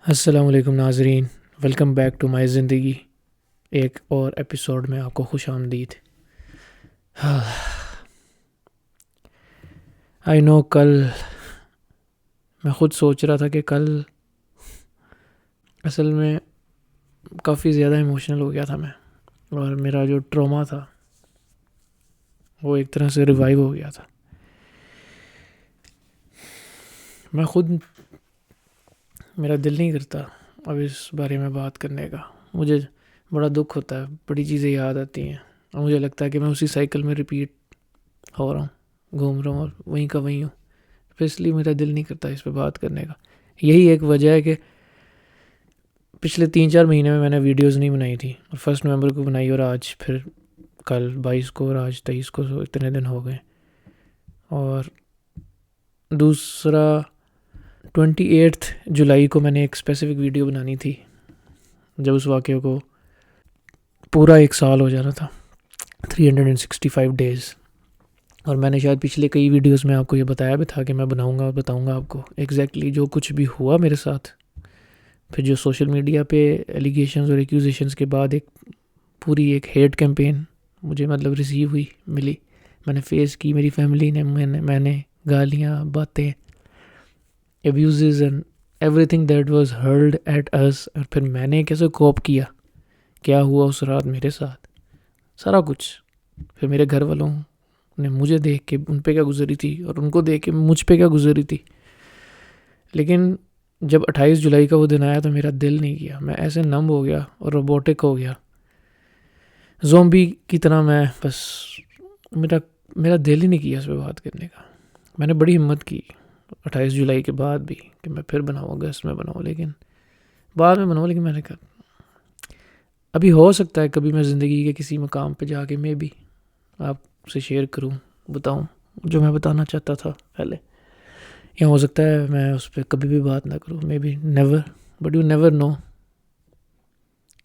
السلام علیکم ناظرین، ویلکم بیک ٹو مائی زندگی۔ ایک اور ایپیسوڈ میں آپ کو خوش آمدید۔ آئی نو، کل میں خود سوچ رہا تھا کہ کل اصل میں کافی زیادہ ایموشنل ہو گیا تھا میں، اور میرا جو ٹراما تھا وہ ایک طرح سے ریوائیو ہو گیا تھا۔ میں خود، میرا دل نہیں کرتا اب اس بارے میں بات کرنے کا۔ مجھے بڑا دکھ ہوتا ہے، بڑی چیزیں یاد آتی ہیں، اور مجھے لگتا ہے کہ میں اسی سائیکل میں ریپیٹ ہو رہا ہوں، گھوم رہا ہوں اور وہیں کا وہیں ہوں۔ پھر اس لیے میرا دل نہیں کرتا اس پہ بات کرنے کا۔ یہی ایک وجہ ہے کہ پچھلے 3-4 مہینے میں نے ویڈیوز نہیں بنائی تھی، اور 1 نومبر کو بنائی، اور آج پھر کل 22 کو اور آج 23 کو، اتنے دن ہو گئے۔ اور دوسرا 28 جولائی کو میں نے ایک اسپیسیفک ویڈیو بنانی تھی، جب اس واقعے کو پورا 1 سال ہو جانا تھا، 365 ڈیز۔ اور میں نے شاید پچھلے کئی ویڈیوز میں آپ کو یہ بتایا بھی تھا کہ میں بناؤں گا اور بتاؤں گا آپ کو ایگزیکٹلی جو کچھ بھی ہوا میرے ساتھ۔ پھر جو سوشل میڈیا پہ ایلیگیشنز اور ایکیوزیشنز کے بعد پوری ایک ہیٹ کیمپین مجھے ریسیو ہوئی، ملی، میں نے فیس کی، میری فیملی نے، میں نے گالیاں، باتیں، abusers and everything that was hurled at us۔ اور پھر میں نے کیسے کوپ کیا ہوا اس رات میرے ساتھ، سارا کچھ۔ پھر میرے گھر والوں نے مجھے دیکھ کے ان پہ کیا گزری تھی، اور ان کو دیکھ کے مجھ پہ کیا گزری تھی۔ لیکن جب 28 جولائی کا وہ دن آیا تو میرا دل نہیں کیا، میں ایسے نمب ہو گیا اور روبوٹک ہو گیا، زومبی کی طرح۔ میں بس میرا دل ہی نہیں کیا اس پہ بات کرنے کا۔ میں نے بڑی ہمت کی 28 جولائی کے بعد بھی کہ میں پھر بناؤں، اگست میں بناؤں، لیکن بعد میں بناؤں۔ لیکن میں نے کہا ابھی ہو سکتا ہے کبھی میں زندگی کے کسی مقام پہ جا کے میں بھی آپ سے شیئر کروں، بتاؤں جو میں بتانا چاہتا تھا پہلے، یا ہو سکتا ہے میں اس پہ کبھی بھی بات نہ کروں، maybe never, but you never know.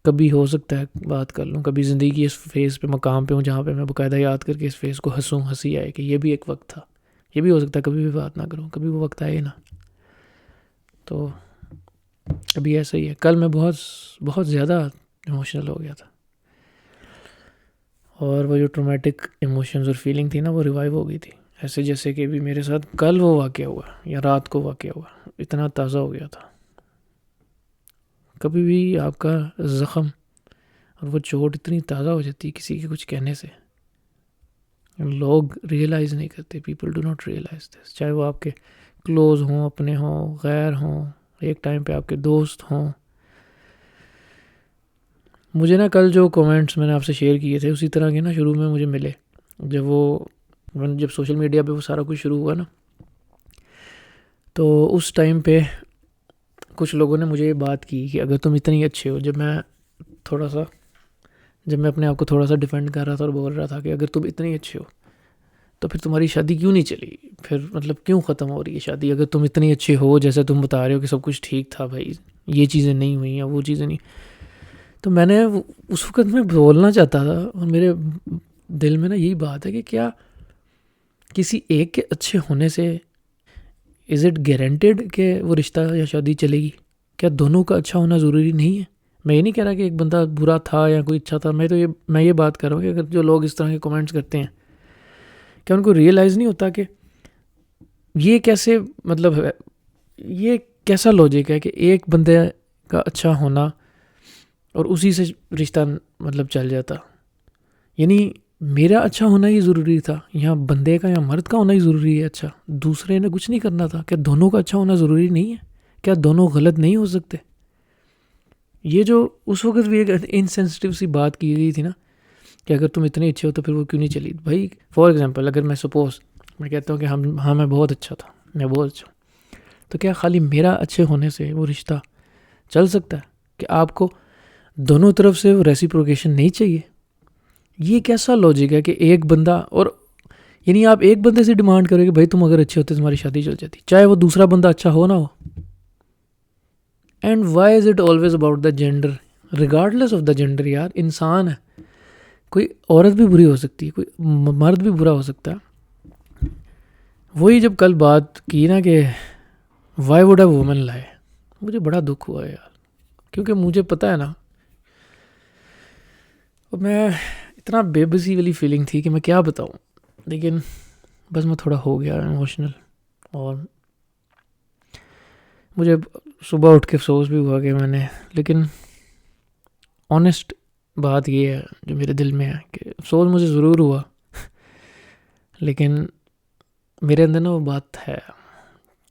کبھی ہو سکتا ہے بات کر لوں، کبھی زندگی کی اس فیز پہ، مقام پہ ہوں جہاں پہ میں باقاعدہ یاد کر کے اس فیز کو ہنسی آئے کہ یہ بھی ایک وقت تھا۔ یہ بھی ہو سکتا ہے کبھی بھی بات نہ کروں، کبھی وہ وقت آئے نا۔ تو ابھی ایسا ہی ہے۔ کل میں بہت زیادہ ایموشنل ہو گیا تھا، اور وہ جو ٹرومیٹک ایموشنز اور فیلنگ تھی نا، وہ ریوائیو ہو گئی تھی، ایسے جیسے کہ بھی میرے ساتھ کل وہ واقعہ ہوا یا رات کو واقعہ ہوا، اتنا تازہ ہو گیا تھا۔ کبھی بھی آپ کا زخم اور وہ چوٹ اتنی تازہ ہو جاتی ہے کسی کے کچھ کہنے سے، لوگ ریئلائز نہیں کرتے، پیپل ڈو ناٹ ریئلائز دس، چاہے وہ آپ کے کلوز ہوں، اپنے ہوں، غیر ہوں، ایک ٹائم پہ آپ کے دوست ہوں۔ مجھے نا کل جو کومنٹس میں نے آپ سے شیئر کیے تھے اسی طرح کے نا شروع میں مجھے ملے، جب سوشل میڈیا پہ وہ سارا کچھ شروع ہوا نا، تو اس ٹائم پہ کچھ لوگوں نے مجھے یہ بات کی کہ اگر تم اتنی اچھے ہو، جب میں اپنے آپ کو تھوڑا سا ڈیفینڈ کر رہا تھا اور بول رہا تھا کہ اگر تم اتنی اچھے ہو تو پھر تمہاری شادی کیوں نہیں چلی، پھر کیوں ختم ہو رہی ہے شادی؟ اگر تم اتنی اچھے ہو، جیسے تم بتا رہے ہو کہ سب کچھ ٹھیک تھا بھائی، یہ چیزیں نہیں ہوئیں یا وہ چیزیں نہیں، تو میں نے اس وقت میں بولنا چاہتا تھا، اور میرے دل میں نا یہی بات ہے کہ کیا کسی ایک کے اچھے ہونے سے از اٹ گارنٹیڈ کہ وہ رشتہ یا شادی چلے گی؟ کیا دونوں کا اچھا ہونا ضروری نہیں ہے؟ میں یہ نہیں کہہ رہا کہ ایک بندہ برا تھا یا کوئی اچھا تھا، میں یہ بات کر رہا ہوں کہ اگر جو لوگ اس طرح کے کمنٹس کرتے ہیں، کیا ان کو ریئلائز نہیں ہوتا کہ یہ کیسے یہ کیسا لاجک ہے کہ ایک بندے کا اچھا ہونا اور اسی سے رشتہ چل جاتا؟ یعنی میرا اچھا ہونا ہی ضروری تھا، یا بندے کا یا مرد کا ہونا ہی ضروری ہے اچھا؟ دوسرے نے کچھ نہیں کرنا تھا؟ کیا دونوں کا اچھا ہونا ضروری نہیں ہے؟ کیا دونوں غلط نہیں ہو سکتے؟ یہ جو اس وقت بھی ایک انسینسٹیو سی بات کی گئی تھی نا کہ اگر تم اتنے اچھے ہو تو پھر وہ کیوں نہیں چلی؟ بھائی فار ایگزامپل، اگر میں کہتا ہوں کہ ہاں میں بہت اچھا تھا، میں بہت اچھا ہوں، تو کیا خالی میرا اچھے ہونے سے وہ رشتہ چل سکتا ہے؟ کہ آپ کو دونوں طرف سے ریسیپروکیشن نہیں چاہیے؟ یہ کیسا لاجک ہے کہ ایک بندہ، اور یعنی آپ ایک بندے سے ڈیمانڈ کرو کہ بھائی تم اگر اچھے ہوتے تمہاری شادی چل جاتی، چاہے وہ دوسرا بندہ اچھا ہو نہ ہو۔ And why is it always about the gender? Regardless of the gender, یار انسان ہے، کوئی عورت بھی بری ہو سکتی ہے، کوئی مرد بھی برا ہو سکتا ہے۔ وہی جب کل بات کی نا کہ وائی وڈ اے وومن لائے، مجھے بڑا دکھ ہوا یار، کیونکہ مجھے پتہ ہے نا، اور میں اتنا بے بسی والی فیلنگ تھی کہ میں کیا بتاؤں، لیکن بس میں تھوڑا ہو گیا ایموشنل، اور مجھے صبح اٹھ کے افسوس بھی ہوا کہ میں نے، لیکن آنیسٹ بات یہ ہے جو میرے دل میں ہے کہ افسوس مجھے ضرور ہوا، لیکن میرے اندر نا وہ بات ہے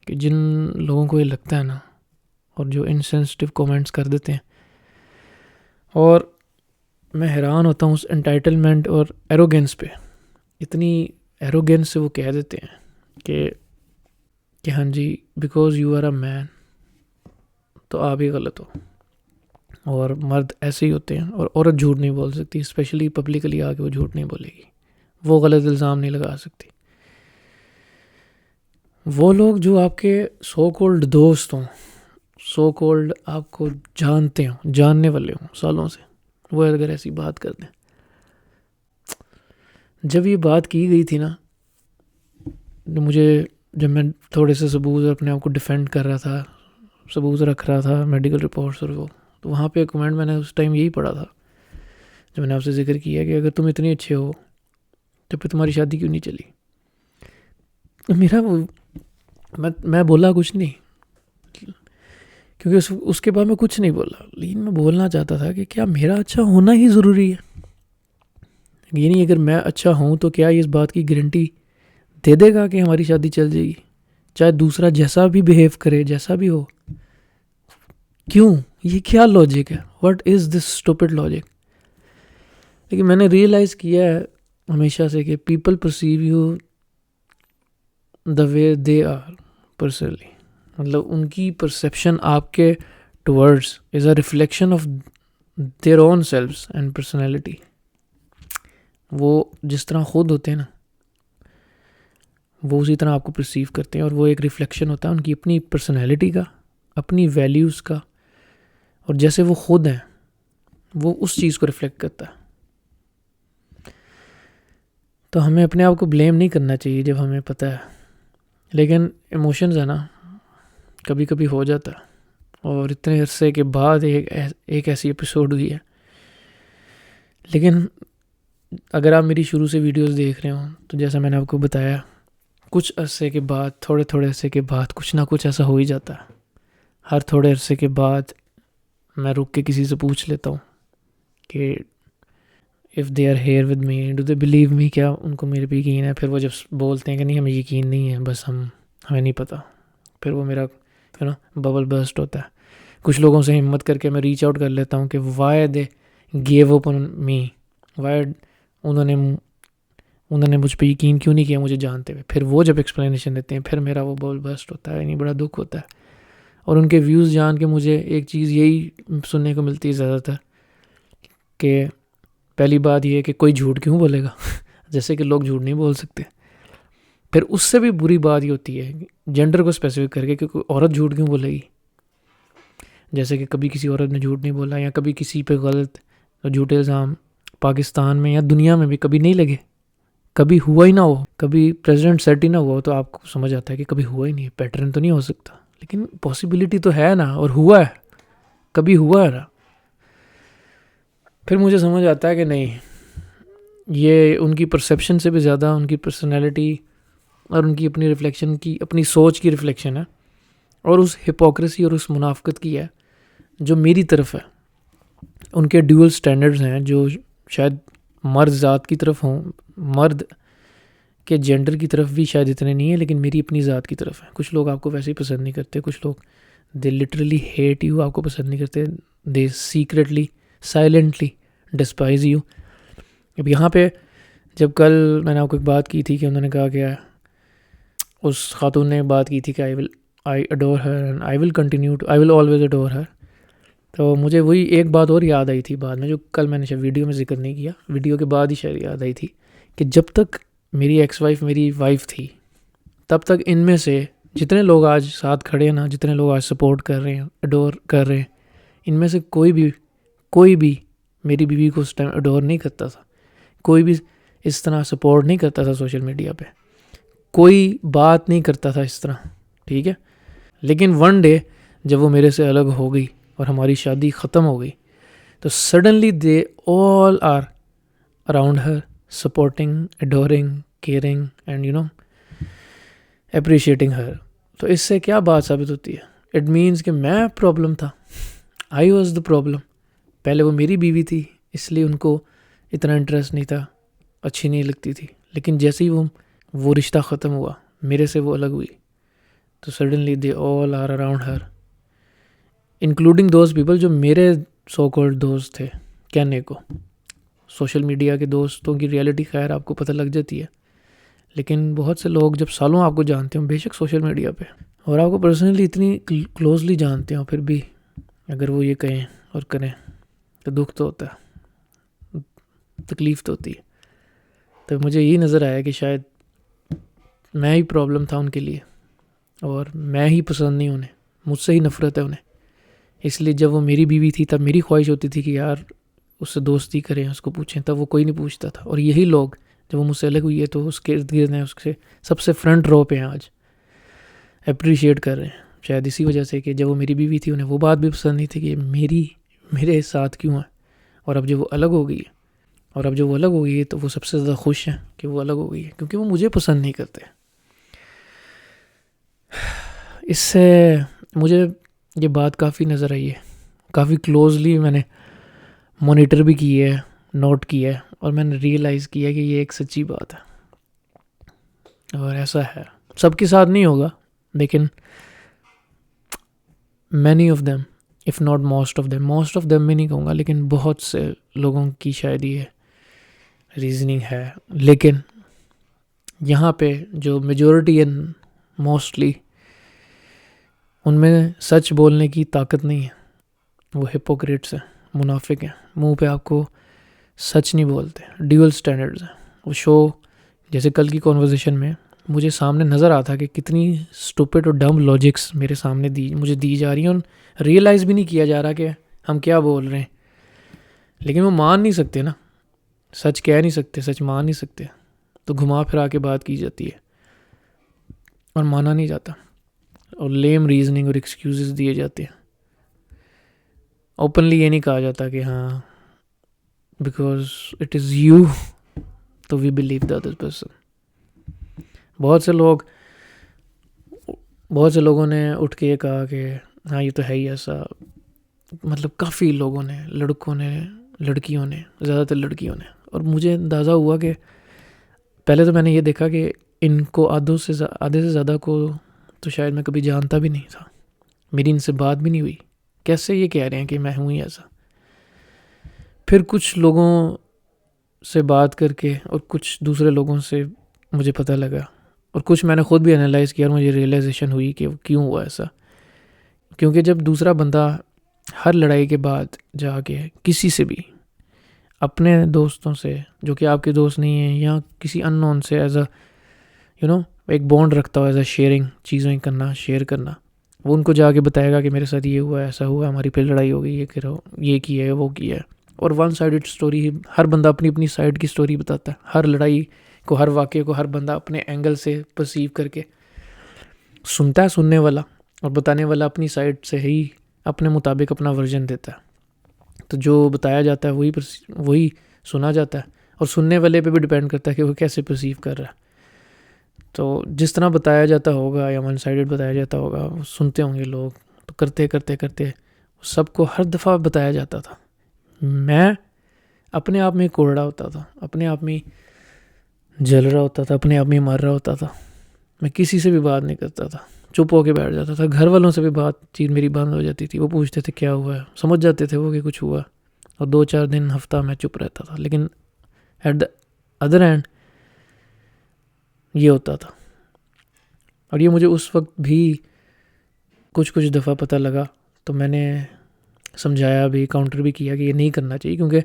کہ جن لوگوں کو یہ لگتا ہے نا، اور جو انسینسٹیو کومنٹس کر دیتے ہیں، اور میں حیران ہوتا ہوں اس انٹائٹلمنٹ اور ایروگینس پہ، اتنی ایروگینس سے وہ کہہ دیتے ہیں کہ ہاں جی بیکاز یو آر اے مین تو آپ ہی غلط ہو، اور مرد ایسے ہی ہوتے ہیں، اور عورت جھوٹ نہیں بول سکتی، اسپیشلی پبلکلی آ کے وہ جھوٹ نہیں بولے گی، وہ غلط الزام نہیں لگا سکتی۔ وہ لوگ جو آپ کے سو کولڈ دوست ہوں، سو کولڈ آپ کو جانتے ہوں، جاننے والے ہوں سالوں سے، وہ اگر ایسی بات کر دیں، جب یہ بات کی گئی تھی نا، جب میں تھوڑے سے ثبوت اپنے آپ کو ڈیفینڈ کر رہا تھا، ثبوت رکھ رہا تھا، میڈیکل رپورٹس اور وہ، تو وہاں پہ ایک کمنٹ میں نے اس ٹائم یہی پڑھا تھا جو میں نے آپ سے ذکر کیا کہ اگر تم اتنے اچھے ہو تو پھر تمہاری شادی کیوں نہیں چلی؟ میں بولا کچھ نہیں، کیونکہ اس کے بعد میں کچھ نہیں بولا، لیکن میں بولنا چاہتا تھا کہ کیا میرا اچھا ہونا ہی ضروری ہے؟ یعنی اگر میں اچھا ہوں تو کیا یہ اس بات کی گارنٹی دے دے گا کہ ہماری شادی چل جائے گی، چاہے دوسرا جیسا بھی بیہیو کرے، جیسا بھی ہو؟ کیوں؟ یہ کیا لاجک ہے؟ What is this stupid logic? لیکن میں نے ریئلائز کیا ہے ہمیشہ سے کہ people perceive you the way they are personally, مطلب ان کی پرسیپشن آپ کے towards is a reflection of their own selves and personality. وہ جس طرح خود ہوتے ہیں نا، وہ اسی طرح آپ کو پرسیو کرتے ہیں، اور وہ ایک ریفلیکشن ہوتا ہے ان کی اپنی پرسنالٹی کا، اپنی ویلیوز کا، اور جیسے وہ خود ہیں وہ اس چیز کو ریفلیکٹ کرتا ہے۔ تو ہمیں اپنے آپ کو بلیم نہیں کرنا چاہیے جب ہمیں پتہ ہے، لیکن ایموشنز ہے نا کبھی کبھی ہو جاتا ہے، اور اتنے عرصے کے بعد ایک ایسی ایپیسوڈ ہوئی ہے۔ لیکن اگر آپ میری شروع سے ویڈیوز دیکھ رہے ہوں تو جیسا میں نے آپ کو بتایا، کچھ عرصے کے بعد، تھوڑے عرصے کے بعد کچھ نہ کچھ ایسا ہو ہی جاتا ہے۔ ہر تھوڑے عرصے کے بعد میں رک کے کسی سے پوچھ لیتا ہوں کہ if they are here with me do they believe me، کیا ان کو میرے پہ یقین ہے؟ پھر وہ جب بولتے ہیں کہ نہیں ہمیں یقین نہیں ہے، بس ہمیں نہیں پتہ، پھر وہ میرا ببل برسٹ ہوتا ہے۔ کچھ لوگوں سے ہمت کر کے میں ریچ آؤٹ کر لیتا ہوں کہ why they gave up on me، why انہوں نے مجھ پہ یقین کیوں نہیں کیا مجھے جانتے ہوئے؟ پھر وہ جب ایکسپلینیشن دیتے ہیں پھر میرا وہ ببل برسٹ ہوتا ہے، یعنی بڑا دکھ ہوتا ہے۔ اور ان کے ویوز جان کے مجھے ایک چیز یہی سننے کو ملتی ہے زیادہ تر کہ پہلی بات یہ ہے کہ کوئی جھوٹ کیوں بولے گا جیسے کہ لوگ جھوٹ نہیں بول سکتے۔ پھر اس سے بھی بری بات یہ ہوتی ہے جینڈر کو اسپیسیفک کر کے کہ کوئی عورت جھوٹ کیوں بولے گی، جیسے کہ کبھی کسی عورت نے جھوٹ نہیں بولا، یا کبھی کسی پہ غلط جھوٹے الزام پاکستان میں یا دنیا میں بھی کبھی نہیں لگے، کبھی ہوا ہی نہ ہو، کبھی پریزیڈنٹ سیٹ ہی نہ ہوا ہو، تو آپ کو سمجھ آتا ہے کہ کبھی ہوا ہی نہیں ہے، پیٹرن تو نہیں ہو سکتا، لیکن پاسبلٹی تو ہے نا، اور ہوا ہے، کبھی ہوا ہے نا۔ پھر مجھے سمجھ آتا ہے کہ نہیں، یہ ان کی پرسیپشن سے بھی زیادہ ان کی پرسنالٹی اور ان کی اپنی ریفلیکشن کی، اپنی سوچ کی ریفلیکشن ہے، اور اس ہپوکریسی اور اس منافقت کی ہے جو میری طرف ہے۔ ان کے ڈیول سٹینڈرڈز ہیں جو شاید مرد ذات کی طرف ہوں، مرد کے جینڈر کی طرف بھی شاید اتنے نہیں ہیں، لیکن میری اپنی ذات کی طرف ہے۔ کچھ لوگ آپ کو ویسے ہی پسند نہیں کرتے، کچھ لوگ دے لٹرلی ہیٹ یو، آپ کو پسند نہیں کرتے، دے سیکریٹلی سائلنٹلی ڈسپائز یو۔ اب یہاں پہ جب کل میں نے آپ کو ایک بات کی تھی کہ انہوں نے کہا کہ اس خاتون نے بات کی تھی کہ آئی اڈور ہر اینڈ آئی ول آلویز اڈور ہر، تو مجھے وہی ایک بات اور یاد آئی تھی بعد میں، جو کل میں نے شاید ویڈیو میں ذکر نہیں کیا، ویڈیو کے بعد ہی شاید یاد آئی تھی، کہ جب تک میری ایکس وائف میری وائف تھی تب تک ان میں سے جتنے لوگ آج ساتھ کھڑے ہیں نا، جتنے لوگ آج سپورٹ کر رہے ہیں، اڈور کر رہے ہیں، ان میں سے کوئی بھی میری بیوی کو اس ٹائم اڈور نہیں کرتا تھا، کوئی بھی اس طرح سپورٹ نہیں کرتا تھا سوشل میڈیا پہ، کوئی بات نہیں کرتا تھا اس طرح، ٹھیک ہے۔ لیکن ون ڈے جب وہ میرے سے الگ ہو گئی اور ہماری شادی ختم ہو گئی تو suddenly they all are around her supporting, adoring, caring and appreciating her. تو اس سے کیا بات ثابت ہوتی ہے؟ اٹ مینس کہ میں پرابلم تھا, آئی واز دا پرابلم. پہلے وہ میری بیوی تھی اس لیے ان کو اتنا انٹرسٹ نہیں تھا, اچھی نہیں لگتی تھی. لیکن جیسے ہی وہ رشتہ ختم ہوا, میرے سے وہ الگ ہوئی, تو suddenly they all are around her, including those people جو میرے سو کالڈ دوست تھے کہنے کو. سوشل میڈیا کے دوستوں کی ریئلٹی خیر آپ کو پتہ لگ جاتی ہے, لیکن بہت سے لوگ جب سالوں آپ کو جانتے ہوں, بے شک سوشل میڈیا پہ, اور آپ کو پرسنلی اتنی کلوزلی جانتے ہوں, پھر بھی اگر وہ یہ کہیں اور کریں تو دکھ تو ہوتا ہے, تکلیف تو ہوتی ہے. تو مجھے یہی نظر آیا کہ شاید میں ہی پرابلم تھا ان کے لیے, اور میں ہی پسند نہیں انہیں, مجھ سے ہی نفرت ہے انہیں. اس لیے جب وہ میری بیوی تھی تب میری خواہش ہوتی تھی کہ یار اس سے دوستی کریں, اس کو پوچھیں, تب وہ کوئی نہیں پوچھتا تھا. اور یہی لوگ جب وہ مجھ سے الگ ہوئی ہے تو اس کے ارد گرد ہیں, اس سے سب سے فرنٹ رو پہ ہیں, آج اپریشیٹ کر رہے ہیں. شاید اسی وجہ سے کہ جب وہ میری بیوی تھی انہیں وہ بات بھی پسند نہیں تھی کہ میرے ساتھ کیوں ہے. اور اب جب وہ الگ ہو گئی ہے تو وہ سب سے زیادہ خوش ہیں کہ وہ الگ ہو گئی ہے, کیونکہ وہ مجھے پسند نہیں کرتے. اس سے مجھے یہ بات کافی نظر آئی ہے, کافی کلوزلی میں نے مانیٹر بھی کی ہے, نوٹ کیا ہے, اور میں نے ریئلائز کیا کہ یہ ایک سچی بات ہے. اور ایسا ہے, سب کے ساتھ نہیں ہوگا, لیکن many of them, if not most of them میں نہیں کہوں گا, لیکن بہت سے لوگوں کی شاید یہ ریزننگ ہے. لیکن یہاں پہ جو میجورٹی ہے موسٹلی, ان میں سچ بولنے کی طاقت نہیں ہے. وہ ہپوکریٹس ہیں, منافق ہیں, منہ پہ آپ کو سچ نہیں بولتے, ڈیول سٹینڈرڈز ہیں. وہ شو جیسے کل کی کنورزیشن میں مجھے سامنے نظر آتا کہ کتنی اسٹوپڈ اور ڈم لاجکس میرے سامنے مجھے دی جا رہی ہیں, اور ریئلائز بھی نہیں کیا جا رہا کہ ہم کیا بول رہے ہیں. لیکن وہ مان نہیں سکتے نا, سچ کہہ نہیں سکتے, سچ مان نہیں سکتے, تو گھما پھرا کے بات کی جاتی ہے اور مانا نہیں جاتا, اور لیم ریزننگ اور ایکسکیوزز دیے جاتے ہیں. اوپنلی یہ نہیں کہا جاتا کہ ہاں بیکاز اٹ از یو تو we believe the other person. بہت سے لوگوں نے اٹھ کے یہ کہا کہ ہاں یہ تو ہے ہی ایسا, مطلب کافی لوگوں نے, لڑکوں نے, لڑکیوں نے, زیادہ تر لڑکیوں نے. اور مجھے اندازہ ہوا کہ پہلے تو میں نے یہ دیکھا کہ ان کو آدھے سے زیادہ کو تو شاید میں کبھی جانتا بھی نہیں تھا, میری ان سے بات بھی نہیں ہوئی. کیسے یہ کہہ رہے ہیں کہ میں ہوں ہی ایسا. پھر کچھ لوگوں سے بات کر کے اور کچھ دوسرے لوگوں سے مجھے پتہ لگا, اور کچھ میں نے خود بھی انالائز کیا, اور مجھے ریئلائزیشن ہوئی کہ کیوں ہوا ایسا. کیونکہ جب دوسرا بندہ ہر لڑائی کے بعد جا کے کسی سے بھی, اپنے دوستوں سے جو کہ آپ کے دوست نہیں ہیں, یا کسی ان نون سے ایز اے ایک بانڈ رکھتا ہو, ایز اے شیئرنگ, چیزیں کرنا, شیئر کرنا, وہ ان کو جا کے بتائے گا کہ میرے ساتھ یہ ہوا, ایسا ہوا, ہماری پھر لڑائی ہو گئی, یہ کیا ہے, وہ کیا ہے. اور ون سائیڈڈ اسٹوری, ہر بندہ اپنی اپنی سائڈ کی اسٹوری بتاتا ہے. ہر لڑائی کو, ہر واقعے کو ہر بندہ اپنے اینگل سے پرسیو کر کے سنتا ہے, سننے والا, اور بتانے والا اپنی سائڈ سے ہی اپنے مطابق اپنا ورژن دیتا ہے. تو جو بتایا جاتا ہے وہی سنا جاتا ہے, اور سننے والے پہ بھی ڈپینڈ کرتا ہے کہ وہ کیسے پرسیو کر رہا ہے. تو جس طرح بتایا جاتا ہوگا یا ون سائیڈڈ بتایا جاتا ہوگا, وہ سنتے ہوں گے لوگ, تو کرتے کرتے سب کو ہر دفعہ بتایا جاتا تھا. میں اپنے آپ میں کوڑا ہوتا تھا, اپنے آپ میں جل رہا ہوتا تھا, اپنے آپ میں مر رہا ہوتا تھا. میں کسی سے بھی بات نہیں کرتا تھا, چپ ہو کے بیٹھ جاتا تھا. گھر والوں سے بھی بات چیت میری بند ہو جاتی تھی. وہ پوچھتے تھے کیا ہوا ہے, سمجھ جاتے تھے وہ کہ کچھ ہوا, اور 2-4 دن, ہفتہ میں چپ رہتا تھا. لیکن ایٹ دا ادر اینڈ یہ ہوتا تھا. اور یہ مجھے اس وقت بھی کچھ دفعہ پتہ لگا, تو میں نے سمجھایا بھی, کاؤنٹر بھی کیا کہ یہ نہیں کرنا چاہیے. کیونکہ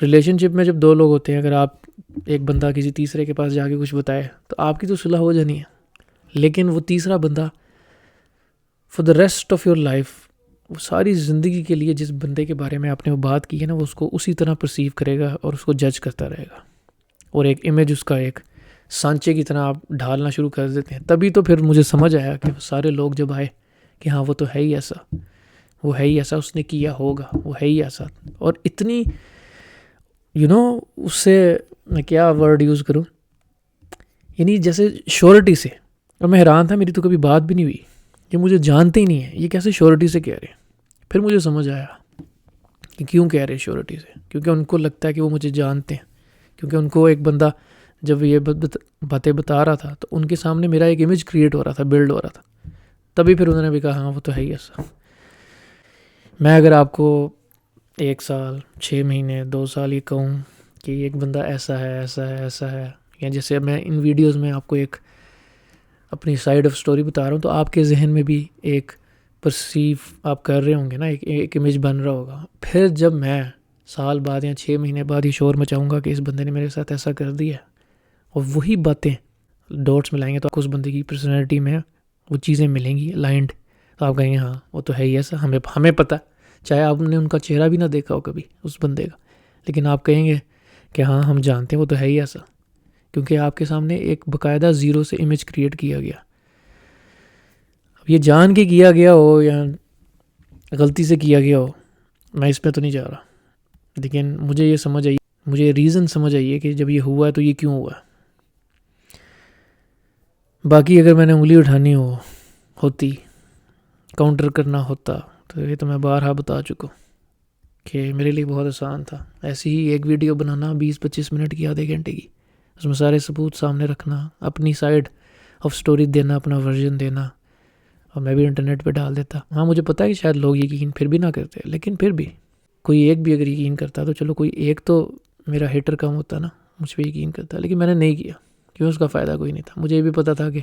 ریلیشن شپ میں جب 2 لوگ ہوتے ہیں, اگر آپ ایک بندہ کسی تیسرے کے پاس جا کے کچھ بتائے تو آپ کی تو صلح ہو جانی ہے, لیکن وہ تیسرا بندہ for the rest of your life, وہ ساری زندگی کے لیے جس بندے کے بارے میں آپ نے وہ بات کی ہے نا, وہ اس کو اسی طرح پرسیو کرے گا اور اس کو جج کرتا رہے گا, اور ایک امیج اس کا ایک سانچے کی طرح آپ ڈھالنا شروع کر دیتے ہیں. تبھی تو پھر مجھے سمجھ آیا کہ سارے لوگ جب آئے کہ ہاں وہ تو ہے ہی ایسا، وہ ہے ہی ایسا، اس نے کیا ہوگا، وہ ہے ہی ایسا. اور اتنی اس سے میں کیا ورڈ یوز کروں، یعنی جیسے شیورٹی سے. اور میں حیران تھا، میری تو کبھی بات بھی نہیں ہوئی، یہ مجھے جانتے ہی نہیں ہیں، یہ کیسے شیورٹی سے کہہ رہے ہیں. پھر مجھے سمجھ آیا کہ کیوں کہہ رہے ہیں شیورٹی سے، کیونکہ ان کو لگتا ہے کہ وہ مجھے جانتے ہیں. کیونکہ ان کو ایک بندہ جب یہ باتیں بتا رہا تھا تو ان کے سامنے میرا ایک امیج کریٹ ہو رہا تھا، بلڈ ہو رہا تھا. تبھی پھر انہوں نے بھی کہا ہاں وہ تو ہے ہی ایسا. میں اگر آپ کو 1 سال 6 مہینے 2 سال یہ کہوں کہ ایک بندہ ایسا ہے ایسا ہے ایسا ہے، یا جیسے میں ان ویڈیوز میں آپ کو ایک اپنی سائڈ آف سٹوری بتا رہا ہوں، تو آپ کے ذہن میں بھی ایک پرسیو آپ کر رہے ہوں گے نا، ایک امیج بن رہا ہوگا. پھر جب میں سال بعد یا 6 مہینے بعد یہ شور مچاؤں گا کہ اس بندے نے میرے ساتھ ایسا کر دیا، اور وہی باتیں ڈاٹس ملائیں گے تو آپ کو اس بندے کی پرسنالٹی میں وہ چیزیں ملیں گی الائنڈ. تو آپ کہیں گے ہاں وہ تو ہے ہی ایسا، ہمیں پتہ، چاہے آپ نے ان کا چہرہ بھی نہ دیکھا ہو کبھی اس بندے کا، لیکن آپ کہیں گے کہ ہاں ہم جانتے ہیں وہ تو ہے ہی ایسا، کیونکہ آپ کے سامنے ایک باقاعدہ زیرو سے امیج کریٹ کیا گیا. اب یہ جان کے کیا گیا ہو یا غلطی سے کیا گیا ہو، میں اس پہ تو نہیں جا رہا، لیکن مجھے یہ سمجھ آئی، مجھے ریزن سمجھ آئی ہے کہ جب یہ ہوا ہے تو یہ کیوں ہوا ہے. باقی اگر میں نے انگلی اٹھانی ہوتی، کاؤنٹر کرنا ہوتا، تو یہ تو میں بارہا بتا چکا ہوں کہ میرے لیے بہت آسان تھا. ایسی ہی ایک ویڈیو بنانا 20-25 منٹ کی، آدھے گھنٹے کی، اس میں سارے ثبوت سامنے رکھنا، اپنی سائڈ آف سٹوری دینا، اپنا ورژن دینا، اور میں بھی انٹرنیٹ پہ ڈال دیتا. ہاں مجھے پتہ ہے کہ شاید لوگ یقین پھر بھی نہ کرتے، لیکن پھر بھی کوئی ایک بھی اگر یقین کرتا تو چلو، کوئی ایک تو میرا ہیٹر کم ہوتا نا، مجھ پہ یقین کرتا. لیکن میں نے نہیں کیا کیوں، اس کا فائدہ کوئی نہیں تھا. مجھے یہ بھی پتہ تھا کہ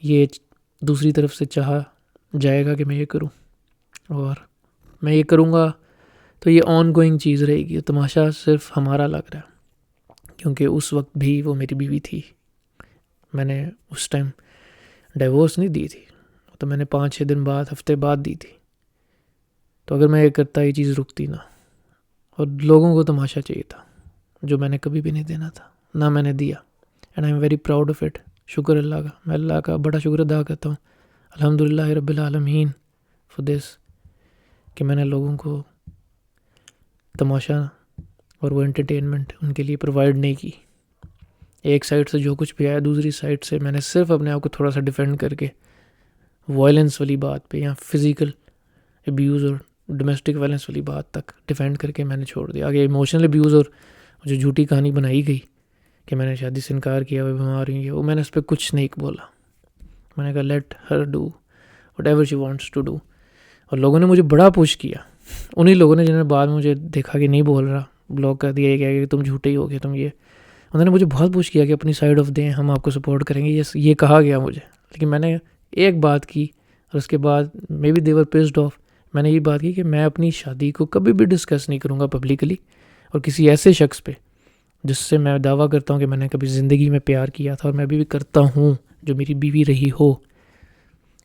یہ دوسری طرف سے چاہا جائے گا کہ میں یہ کروں، اور میں یہ کروں گا تو یہ آن گوئنگ چیز رہے گی. تماشا صرف ہمارا لگ رہا ہے، کیونکہ اس وقت بھی وہ میری بیوی تھی. میں نے اس ٹائم ڈیورس نہیں دی تھی، تو میں نے 5-6 دن بعد، ہفتے بعد دی تھی. تو اگر میں یہ کرتا یہ چیز رکتی نا، اور لوگوں کو تماشا چاہیے تھا جو میں نے کبھی بھی نہیں دینا تھا، نہ میں نے دیا. And I am very proud of it. شکر اللہ کا، میں اللہ کا بڑا شکر ادا کرتا ہوں، الحمدللہ رب العالمین فار دس، کہ میں نے لوگوں کو تماشا اور وہ انٹرٹینمنٹ ان کے لیے پرووائڈ نہیں کی. ایک سائڈ سے جو کچھ بھی آیا، دوسری سائڈ سے میں نے صرف اپنے آپ کو تھوڑا سا ڈیفینڈ کر کے وائلنس والی بات پہ، یا فزیکل ابیوز اور ڈومیسٹک وائلنس والی بات تک ڈیفینڈ کر کے میں نے چھوڑ دیا. آگے ایموشنل ابیوز اور جو جھوٹی کہانی بنائی گئی کہ میں نے شادی سے انکار کیا، وہ بیمار ہوئی ہے، وہ میں نے اس پہ کچھ نہیں بولا. میں نے کہا let her do whatever she wants to do. اور لوگوں نے مجھے بڑا پوش کیا، انہی لوگوں نے جنہوں نے بعد میں مجھے دیکھا کہ نہیں بول رہا، بلاک کر دیا، یہ کہا کہ تم جھوٹے ہی ہو گئے، تم یہ، انہوں نے مجھے بہت پوش کیا کہ اپنی سائڈ آف دیں، ہم آپ کو سپورٹ کریں گے، یہ کہا گیا مجھے. لیکن میں نے ایک بات کی، اور اس کے بعد maybe they were pissed off. میں نے یہ بات کی کہ میں اپنی شادی کو کبھی بھی ڈسکس نہیں کروں گا پبلکلی، اور کسی ایسے شخص پہ جس سے میں دعویٰ کرتا ہوں کہ میں نے کبھی زندگی میں پیار کیا تھا، اور میں بھی کرتا ہوں، جو میری بیوی رہی ہو،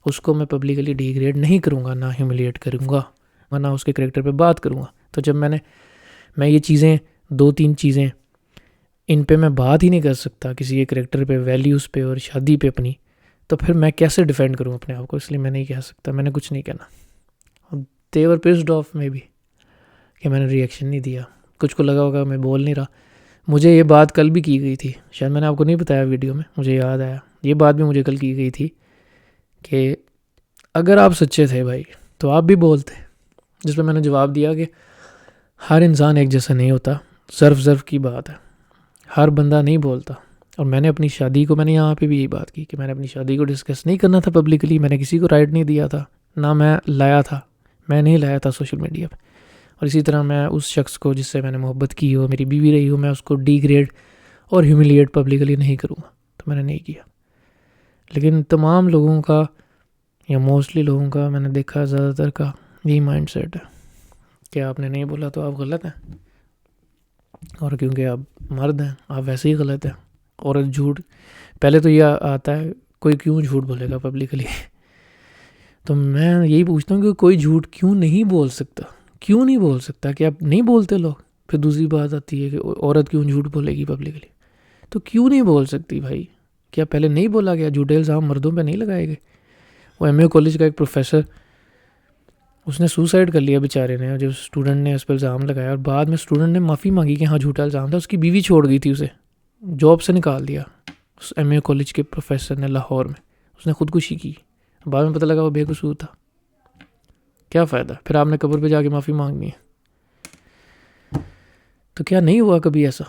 اس کو میں پبلکلی ڈیگریڈ نہیں کروں گا، نہ ہیوملیٹ کروں گا، نہ اس کے کریکٹر پہ بات کروں گا. تو جب میں یہ چیزیں 2-3 چیزیں ان پہ میں بات ہی نہیں کر سکتا، کسی کے کریکٹر پہ، ویلیوز پہ اور شادی پہ اپنی، تو پھر میں کیسے ڈیفینڈ کروں اپنے آپ کو. اس لیے میں نہیں کہہ سکتا، میں نے کچھ نہیں کہنا. دے ور پیسڈ آف میں بھی کہ میں نے ریئیکشن نہیں دیا. کچھ کو لگا ہوگا میں بول نہیں رہا. مجھے یہ بات کل بھی کی گئی تھی، شاید میں نے آپ کو نہیں بتایا ویڈیو میں، مجھے یاد آیا، یہ بات بھی مجھے کل کی گئی تھی کہ اگر آپ سچے تھے بھائی تو آپ بھی بولتے. جس پہ میں نے جواب دیا کہ ہر انسان ایک جیسا نہیں ہوتا، ظرف کی بات ہے، ہر بندہ نہیں بولتا. اور میں نے اپنی شادی کو، میں نے یہاں پہ بھی یہی بات کی کہ میں نے اپنی شادی کو ڈسکس نہیں کرنا تھا پبلکلی. میں نے کسی کو رائٹ نہیں دیا تھا، نہ میں لایا تھا، میں نہیں لایا تھا سوشل میڈیا پہ. اور اسی طرح میں اس شخص کو جس سے میں نے محبت کی ہو، میری بیوی رہی ہو، میں اس کو ڈیگریڈ اور ہیوملیٹ پبلکلی نہیں کروں گا. تو میں نے نہیں کیا. لیکن تمام لوگوں کا، یا موسٹلی لوگوں کا، میں نے دیکھا زیادہ تر کا یہی مائنڈ سیٹ ہے کہ آپ نے نہیں بولا تو آپ غلط ہیں، اور کیونکہ آپ مرد ہیں آپ ویسے ہی غلط ہیں. اور جھوٹ پہلے تو یہ آتا ہے، کوئی کیوں جھوٹ بولے گا پبلکلی. تو میں یہی پوچھتا ہوں کہ کوئی جھوٹ کیوں نہیں بول سکتا، کیوں نہیں بول سکتا؟ کہ آپ نہیں بولتے لوگ. پھر دوسری بات آتی ہے کہ عورت کیوں جھوٹ بولے گی پبلکلی، تو کیوں نہیں بول سکتی بھائی؟ کیا پہلے نہیں بولا گیا؟ جھوٹے الزام مردوں پہ نہیں لگائے گئے؟ وہ ایم اے کالج کا ایک پروفیسر، اس نے سوسائڈ کر لیا بیچارے نے، جب اسٹوڈنٹ نے اس پہ الزام لگایا، اور بعد میں اسٹوڈنٹ نے معافی مانگی کہ ہاں جھوٹا الزام تھا، اس کی بیوی چھوڑ گئی تھی، اسے جاب سے نکال دیا اس ایم اے کالج کے پروفیسر نے لاہور میں، اس نے خودکشی کی، بعد میں پتہ لگا وہ بے قصور تھا. کیا فائدہ، پھر آپ نے قبر پہ جا کے معافی مانگنی ہے. تو کیا نہیں ہوا کبھی ایسا؟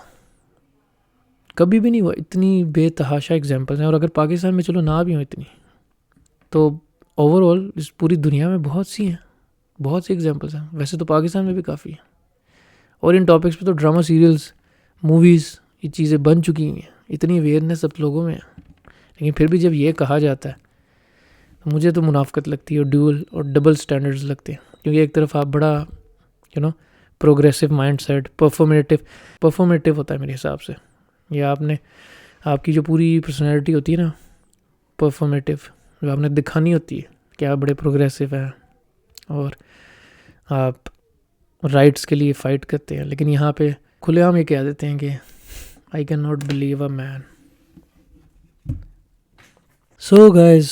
کبھی بھی نہیں ہوا. اتنی بے تحاشا ایگزامپلس ہیں، اور اگر پاکستان میں چلو نہ بھی ہوں اتنی، تو اوور آل اس پوری دنیا میں بہت سی ہیں، بہت سی ایگزامپلس ہیں. ویسے تو پاکستان میں بھی کافی ہیں، اور ان ٹاپکس پہ تو ڈرامہ سیریلز، موویز، یہ چیزیں بن چکی ہوئی ہیں، اتنی اویئرنیس اب لوگوں میں ہے. لیکن پھر بھی جب یہ کہا جاتا ہے تو مجھے تو منافقت لگتی ہے، اور ڈیول اور ڈبل سٹینڈرڈز لگتے ہیں. کیونکہ ایک طرف آپ بڑا پروگریسو مائنڈ سیٹ، پرفارمیٹیو ہوتا ہے میرے حساب سے. یہ آپ کی جو پوری پرسنالٹی ہوتی ہے نا، پرفارمیٹیو، جو آپ نے دکھانی ہوتی ہے کہ آپ بڑے پروگریسو ہیں اور آپ رائٹس کے لیے فائٹ کرتے ہیں. لیکن یہاں پہ کھلے عام یہ کہہ دیتے ہیں کہ I can not believe a man. So guys,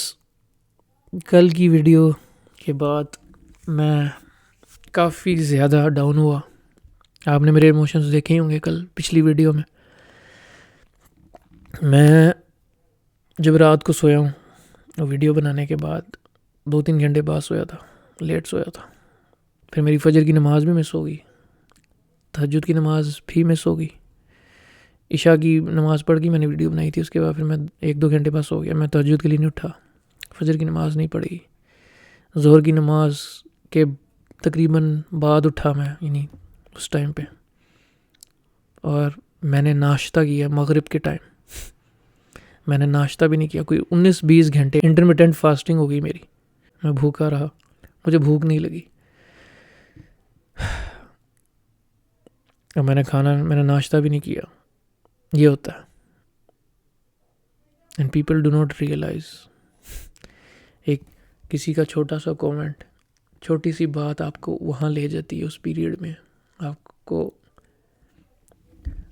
کل کی ویڈیو کے بعد میں کافی زیادہ ڈاؤن ہوا. آپ نے میرے ایموشنز دیکھے ہی ہوں گے کل پچھلی ویڈیو میں. میں جب رات کو سویا ہوں ویڈیو بنانے کے بعد 2-3 گھنٹے بعد سویا تھا، لیٹ سویا تھا. پھر میری فجر کی نماز بھی مس ہو گئی، تہجد کی نماز بھی مس ہو گئی. عشاء کی نماز پڑھ کے میں نے ویڈیو بنائی تھی، اس کے بعد پھر میں 1-2 گھنٹے بعد سو گیا. میں تہجد کے لیے نہیں اٹھا، فجر کی نماز نہیں پڑھی. ظہر کی نماز کے تقریباً بعد اٹھا میں، یعنی اس ٹائم پہ، اور میں نے ناشتہ کیا مغرب کے ٹائم. میں نے ناشتہ بھی نہیں کیا. کوئی 19-20 گھنٹے انٹرمیٹنٹ فاسٹنگ ہو گئی میری. میں بھوکا رہا، مجھے بھوک نہیں لگی. اور میں نے ناشتہ بھی نہیں کیا. یہ ہوتا ہے. And people do not realise. ایک کسی کا چھوٹا سا کومنٹ، چھوٹی سی بات آپ کو وہاں لے جاتی ہے. اس پیریڈ میں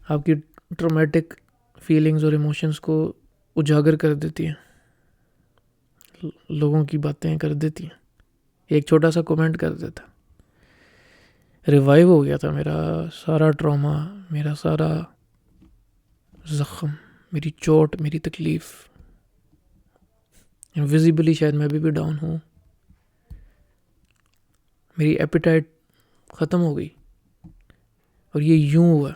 آپ کی ٹرومیٹک فیلنگز اور ایموشنز کو اجاگر کر دیتی ہیں، لوگوں کی باتیں کر دیتی ہیں. ایک چھوٹا سا کومنٹ کر دیتا. ریوائیو ہو گیا تھا میرا سارا ٹراما، میرا سارا زخم، میری چوٹ، میری تکلیف. ویزیبلی شاید میں بھی ڈاؤن ہوں. میری ایپیٹائٹ ختم ہو گئی، اور یہ یوں ہوا.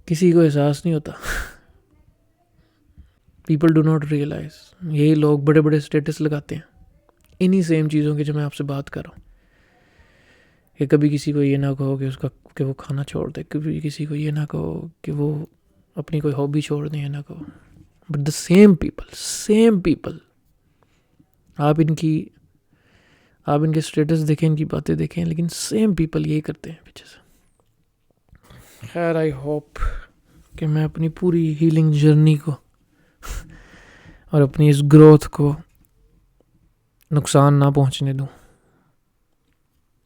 کسی کو احساس نہیں ہوتا. People do not realise. یہی لوگ بڑے بڑے اسٹیٹس لگاتے ہیں انہی سیم چیزوں کی جو میں آپ سے بات کر رہا ہوں. کہ کبھی کسی کو یہ نہ کہو کہ وہ کھانا چھوڑ دے، کبھی کسی کو یہ نہ کہو کہ وہ اپنی کوئی ہابی چھوڑ دیں، یہ نہ کہو. بٹ دا سیم پیپل آپ ان کے اسٹیٹس دیکھیں، ان کی باتیں دیکھیں، لیکن سیم پیپل یہی کرتے ہیں پیچھے سے. خیر، آئی ہوپ کہ میں اپنی پوری ہیلنگ جرنی کو اور اپنی اس گروتھ کو نقصان نہ پہنچنے دوں.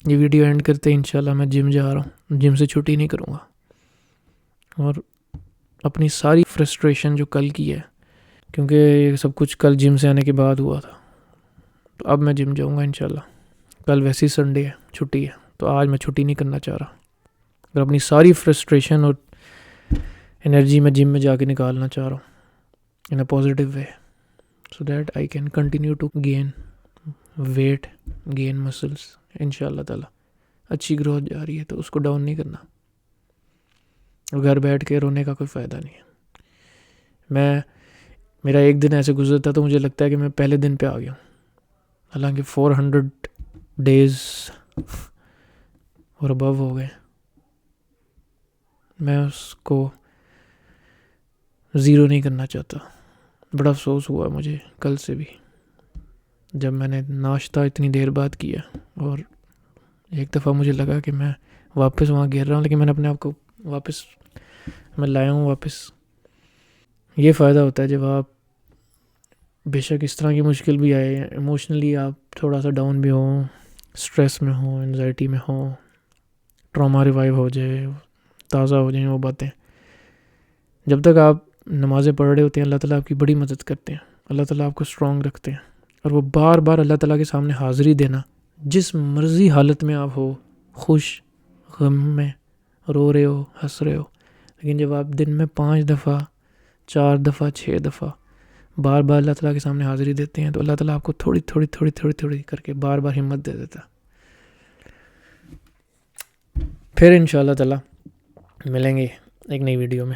یہ ویڈیو اینڈ کرتے انشاءاللہ میں جم جا رہا ہوں، جم سے چھٹی نہیں کروں گا. اور اپنی ساری فرسٹریشن جو کل کی ہے، کیونکہ یہ سب کچھ کل جم سے آنے کے بعد ہوا تھا، تو اب میں جم جاؤں گا انشاءاللہ. کل ویسی سنڈے ہے، چھٹی ہے، تو آج میں چھٹی نہیں کرنا چاہ رہا. اور اپنی ساری فرسٹریشن اور انرجی میں جم میں جا کے نکالنا چاہ رہا ہوں in a positive way, so that I can continue to gain weight, gain muscles. انشاءاللہ تعالی اچھی گروتھ جا رہی ہے، تو اس کو ڈاؤن نہیں کرنا. گھر بیٹھ کے رونے کا کوئی فائدہ نہیں ہے. میرا ایک دن ایسے گزرتا تو مجھے لگتا ہے کہ میں پہلے دن پہ آ گیا ہوں، حالانکہ 400 ڈیز اور ابو ہو گئے. میں اس کو زیرو نہیں کرنا چاہتا. بڑا افسوس ہوا مجھے کل سے بھی، جب میں نے ناشتہ اتنی دیر بعد کیا، اور ایک دفعہ مجھے لگا کہ میں واپس وہاں گر رہا ہوں، لیکن میں نے اپنے آپ کو واپس میں لایا ہوں واپس. یہ فائدہ ہوتا ہے جب آپ بے شک اس طرح کی مشکل بھی آئے، ایموشنلی آپ تھوڑا سا ڈاؤن بھی ہوں، اسٹریس میں ہوں، انزائٹی میں ہوں، ٹراما ریوائیو ہو جائے، تازہ ہو جائیں وہ باتیں. جب تک آپ نمازیں پڑھ رہے ہوتے ہیں اللہ تعالیٰ آپ کی بڑی مدد کرتے ہیں، اللہ تعالیٰ آپ کو اسٹرانگ رکھتے ہیں، اور وہ بار بار اللہ تعالیٰ کے سامنے حاضری دینا، جس مرضی حالت میں آپ ہو، خوش، غم میں، رو رہے ہو، ہنس رہے ہو، لیکن جب آپ دن میں 5 دفعہ، 4 دفعہ، 6 دفعہ بار بار اللہ تعالیٰ کے سامنے حاضری دیتے ہیں تو اللہ تعالیٰ آپ کو تھوڑی تھوڑی تھوڑی تھوڑی تھوڑی کر کے بار بار ہمت دے دیتا. پھر انشاءاللہ تعالیٰ ملیں گے ایک نئی ویڈیو میں.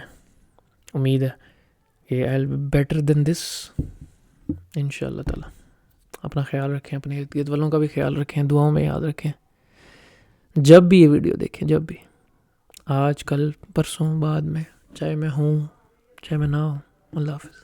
امید ہے کہ آئی ول بی بیٹر دین دس انشاءاللہ تعالیٰ. اپنا خیال رکھیں، اپنے ارد گرد والوں کا بھی خیال رکھیں، دعاؤں میں یاد رکھیں. جب بھی یہ ویڈیو دیکھیں، جب بھی، آج، کل، پرسوں، بعد میں، چاہے میں ہوں چاہے میں نہ ہوں. اللہ حافظ.